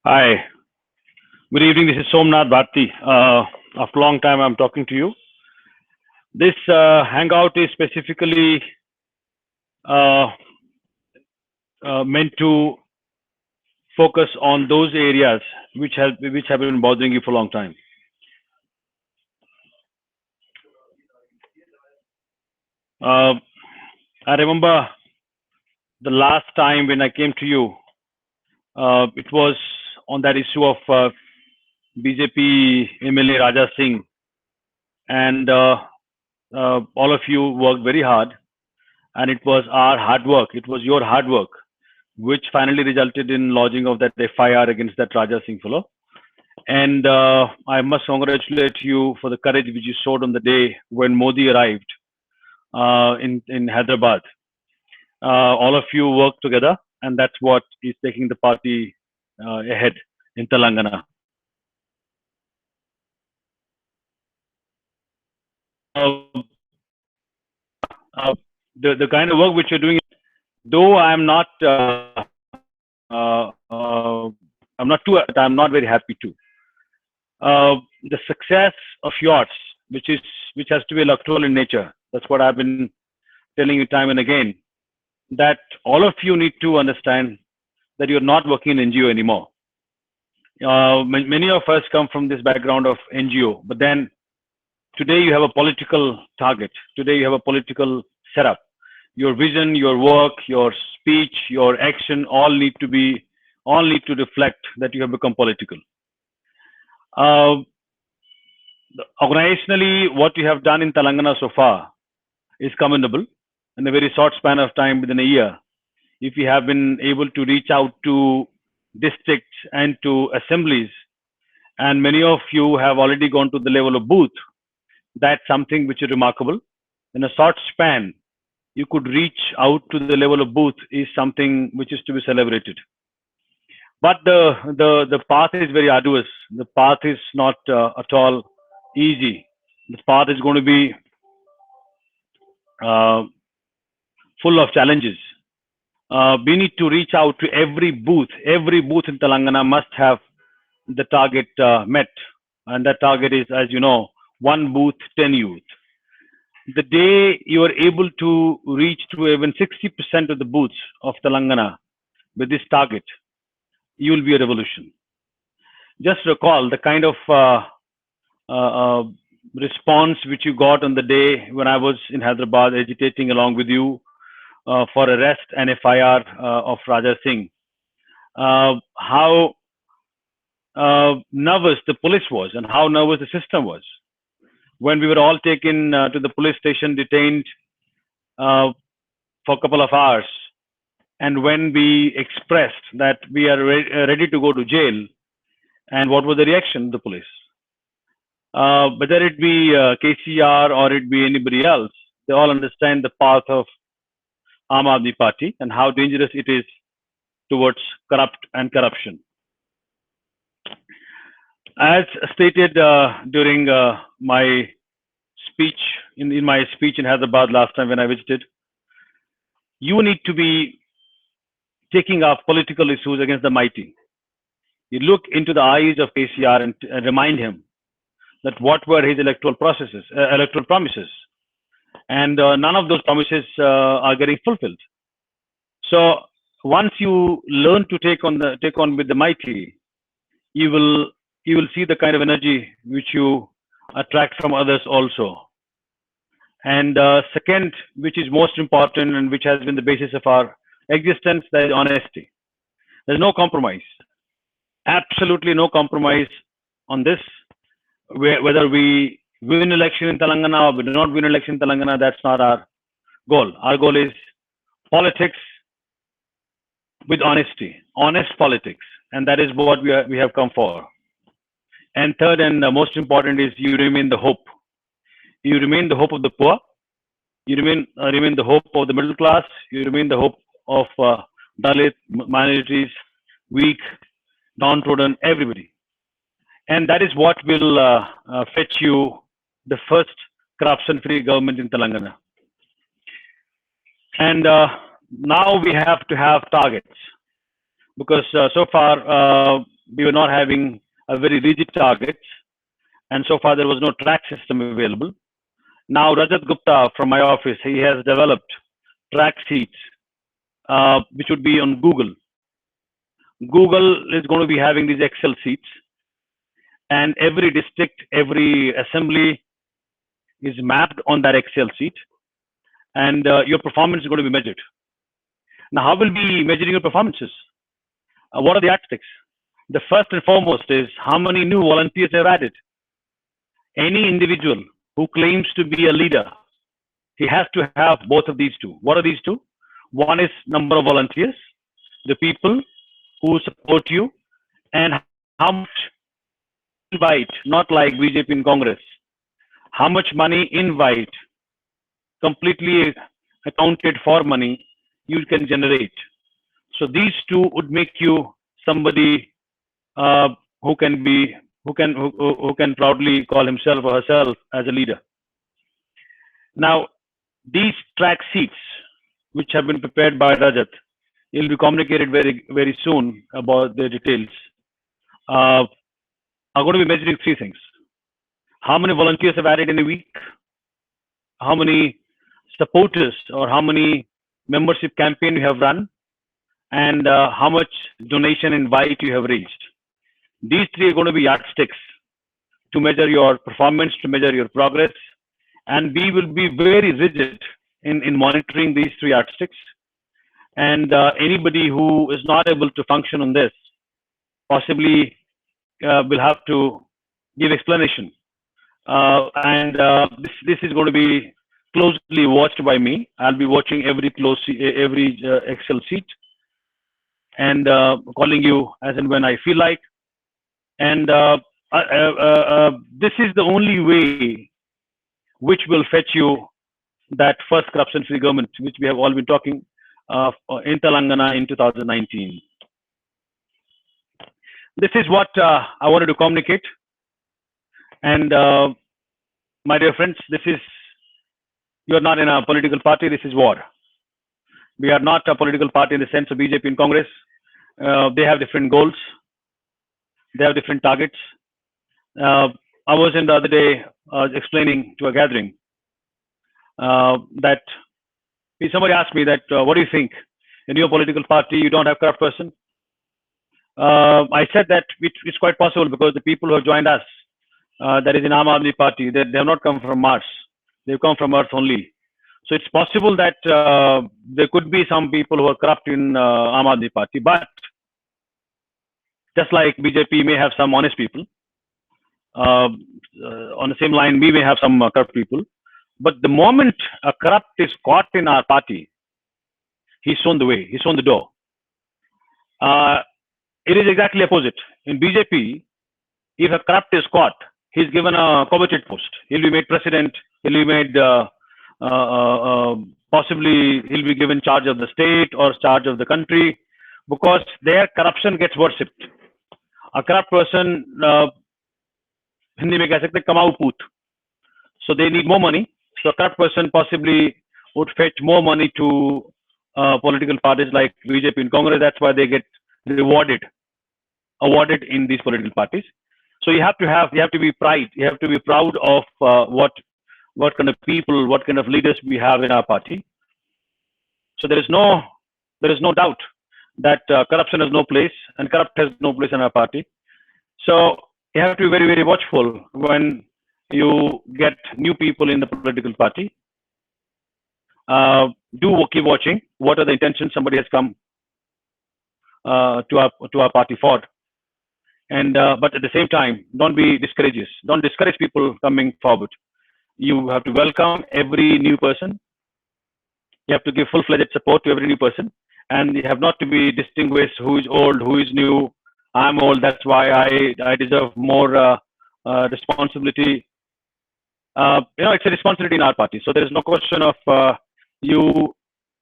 Hi, good evening. This is Somnath Bharti. After a long time, I'm talking to you. This hangout is specifically uh, meant to focus on those areas which have been bothering you for a long time. Uh, I remember the last time when I came to you, it was on that issue of BJP MLA Raja Singh, and all of you worked very hard, and it was our hard work. It was your hard work which finally resulted in lodging of that FIR against that Raja Singh fellow. And I must congratulate you for the courage which you showed on the day when Modi arrived in Hyderabad. All of you worked together, and that's what is taking the party ahead in Telangana. Uh, uh, the kind of work which you're doing, though uh, uh, I'm not too, I'm not very happy too. The success of yours, which is which has to be electoral in nature. That's what I've been telling you time and again. That all of you need to understand that you're not working in NGO anymore. Many of us come from this background of NGO, but then today you have a political target. Today you have a political setup. Your vision, your work, your speech, your action all need to reflect that you have become political. Uh, Organizationally, what you have done in Telangana so far is commendable. In a very short span of time, within a year, if you have been able to reach out to districts and to assemblies, and many of you have already gone to the level of booth, that's something which is remarkable. In a short span, you could reach out to the level of booth is something which is to be celebrated. But the path is very arduous. The path is not at all easy. The path is going to be uh, full of challenges. We need to reach out to every booth. Every booth in Telangana must have the target met, and that target is, as you know, one booth, 10 youth. The day you are able to reach to even 60% of the booths of Telangana with this target, you will be a revolution. Just recall the kind of uh, response which you got on the day when I was in Hyderabad agitating along with you for arrest and FIR of Raja Singh. How nervous the police was and how nervous the system was when we were all taken to the police station, detained uh, for a couple of hours. And when we expressed that we are ready to go to jail, and what was the reaction of the police? Whether it be KCR or it be anybody else, they all understand the path of Aam Aadmi Party and how dangerous it is towards corrupt and corruption. As stated during my speech in my speech in Hyderabad last time when I visited, you need to be taking up political issues against the mighty. You look into the eyes of KCR and remind him that what were his electoral promises, and none of those promises are getting fulfilled. So once you learn to take on with the mighty, you will you will see the kind of energy which you attract from others also. And second, which is most important and which has been the basis of our existence, that is honesty. There's no compromise, absolutely no compromise on this. Whether we win election in Telangana or we do not win election in Telangana, that's not our goal. Our goal is politics with honesty, honest politics, and that is what we have come for. And third and most important is you remain the hope. You remain the hope of the poor. You remain the hope of the middle class. You remain the hope of Dalit, minorities, weak, downtrodden, everybody. And that is what will fetch you the first corruption-free government in Telangana. And now we have to have targets because so far we were not having a very rigid target, and so far there was no track system available. Now Rajat Gupta from my office, he has developed track sheets, which would be on Google. Google is going to be having these Excel sheets, and every district, every assembly is mapped on that Excel sheet, and your performance is going to be measured. Now, how will we be measuring your performances? What are the yardstick? The first and foremost is how many new volunteers have added. Any individual who claims to be a leader, he has to have both of these two. What are these two? One is number of volunteers, the people who support you, and how much invite, not like BJP in Congress, how much money invite, completely accounted for money you can generate. So these two would make you somebody who can be who can proudly call himself or herself as a leader. Now, these track sheets, which have been prepared by Rajat, will be communicated very soon about the details. Are going to be measuring three things: how many volunteers have added in a week, how many supporters or how many membership campaign you have run, and how much donation invite you have raised. These three are going to be yardsticks to measure your performance, to measure your progress, and we will be very rigid in monitoring these three yardsticks. And anybody who is not able to function on this possibly will have to give explanation. This is going to be closely watched by me. I'll be watching every Excel sheet and calling you as and when I feel like. And this is the only way which will fetch you that first corruption-free government, which we have all been talking in Telangana in 2019. This is what I wanted to communicate. And my dear friends, you are not in a political party, this is war. We are not a political party in the sense of BJP and Congress. They have different goals. They have different targets. I was in the other day explaining to a gathering that somebody asked me that, what do you think? In your political party, you don't have corrupt person? I said that it's quite possible because the people who have joined us, that is in Aam Aadmi Party, they have not come from Mars. They've come from Earth only. So it's possible that there could be some people who are corrupt in Aam Aadmi Party, but just like BJP may have some honest people, on the same line, we may have some corrupt people. But the moment a corrupt is caught in our party, he's shown the way, he's shown the door. It is exactly opposite. In BJP, if a corrupt is caught, he's given a coveted post. He'll be made president. He'll be made possibly he'll be given charge of the state or charge of the country, because their corruption gets worshipped. A corrupt person, Hindi mein keh sakte kamau poot. So they need more money. So a corrupt person possibly would fetch more money to political parties like BJP and Congress. That's why they get awarded in these political parties. So you have to be proud. You have to be proud of what kind of people, what kind of leaders we have in our party. So there is no doubt that corruption has no place and corrupt has no place in our party. So you have to be very, very watchful when you get new people in the political party. Do keep watching. What are the intentions somebody has come to our party for? And but at the same time, don't be discourageous. Don't discourage people coming forward. You have to welcome every new person. You have to give full-fledged support to every new person, and you have not to be distinguished who is old, who is new. I'm old, that's why I deserve more responsibility. It's a responsibility in our party. So there is no question of you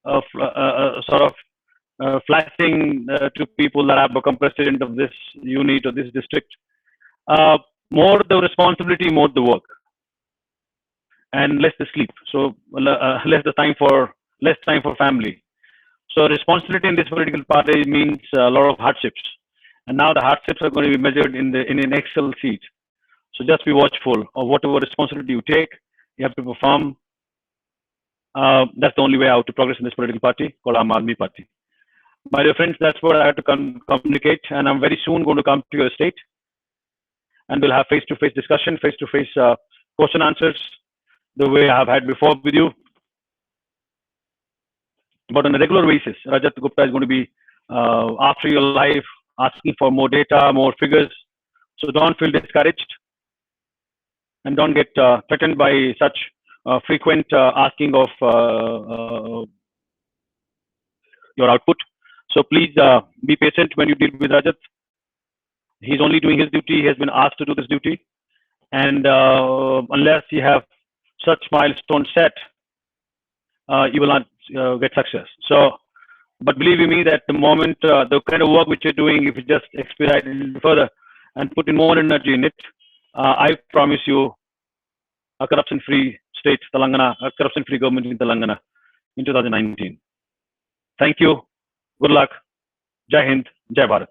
sort of flashing to people that have become president of this unit or this district. More the responsibility, more the work, and less the sleep. So less time for family. So responsibility in this political party means a lot of hardships. and now the hardships are going to be measured in an Excel sheet. So just be watchful of whatever responsibility you take. You have to perform. That's the only way out to progress in this political party called Aam Aadmi Party. My dear friends, that's what I have to communicate, and I'm very soon going to come to your state, and we'll have face-to-face discussion, face-to-face question answers, the way I have had before with you. But on a regular basis, Rajat Gupta is going to be after your life, asking for more data, more figures. So don't feel discouraged, and don't get threatened by such frequent asking of your output. So please be patient when you deal with Rajat. He's only doing his duty. He has been asked to do this duty, and unless you have such milestone set, you will not get success. So, but believe you me that the moment the kind of work which you're doing, if you just expedite it further and put in more energy in it, I promise you a corruption-free state, Telangana, a corruption-free government in Telangana in 2019. Thank you. Good luck. Jai Hind. Jai Bharat.